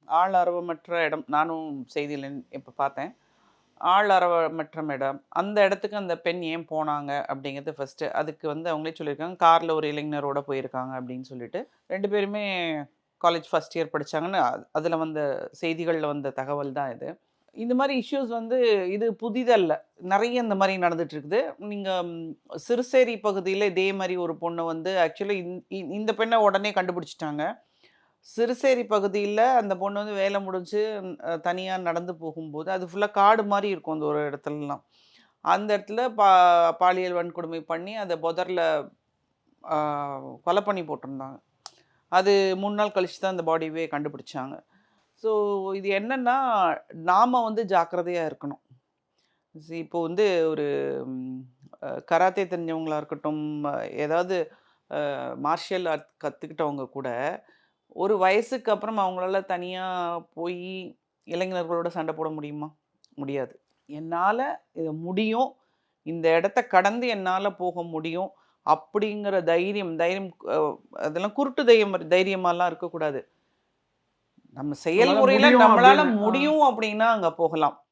ஆள் அரவமற்ற இடம். நானும் செய்தியில இப்ப பார்த்தேன். ஆள் அரவமற்ற இடம். அந்த இடத்துக்கு அந்த பெண் ஏன் போனாங்க அப்படிங்கிறது ஃபர்ஸ்ட்டு. அதுக்கு வந்து அவங்களே சொல்லியிருக்காங்க. கார்ல ஒரு இளைஞரோட போயிருக்காங்க அப்படின்னு சொல்லிட்டு. 2 பேருமே காலேஜ் ஃபர்ஸ்ட் இயர் படிச்சாங்கன்னு அதுல வந்த செய்திகள்ல வந்த தகவல் தான் இது. இந்த மாரி இஷ்யூஸ் வந்து இது புதிதல்ல. நெறைய இந்த மாரி நடந்துட்டு இருக்குது. நீங்க சிறுசேரி பகுதியில இதே மாரி ஒரு பொண்ணு வந்து ஆக்சுவலி இந்த பெண்ண உடனே கண்டுபிடிச்சுட்டாங்க. சிறுசேரி பகுதியில அந்த பொண்ணு வந்து வேலை முடிஞ்சு தனியா நடந்து போகும்போது, அது ஃபுல்லா காடு மாரி இருக்கும் அந்த ஒரு இடத்துலலாம். அந்த இடத்துல பாலியல் வன்கொடுமை பண்ணி அத புதர்ல ஆ கொலை பண்ணி போட்டிருந்தாங்க. அது 3 நாள் கழிச்சு தான் அந்த பாடியவே கண்டுபிடிச்சாங்க. ஸோ இது என்னன்னா, நாம வந்து ஜாக்கிரதையா இருக்கணும். இப்போ வந்து ஒரு ம் கராத்தே தெரிஞ்சவங்களா இருக்கட்டும், ஏதாவது மார்ஷியல் ஆர்ட் கத்துக்கிட்டவங்க கூட, ஒரு வயசுக்கு அப்புறம் அவங்களால தனியா போயி இளைஞர்களோட சண்டை போட முடியுமா? முடியாது. என்னால இது முடியும். இந்த இடத்த கடந்து என்னால போக முடியும். அப்படிங்கிற தைரியம் தைரியம் அதெல்லாம் குருட்டு தைரியமாலாம் இருக்கக்கூடாது. நம்ம நம்மளால செயல்முறையில முடியும் நம்மளால அப்படின்னு. முடியும் அப்படின்னா அங்க போகலாம்.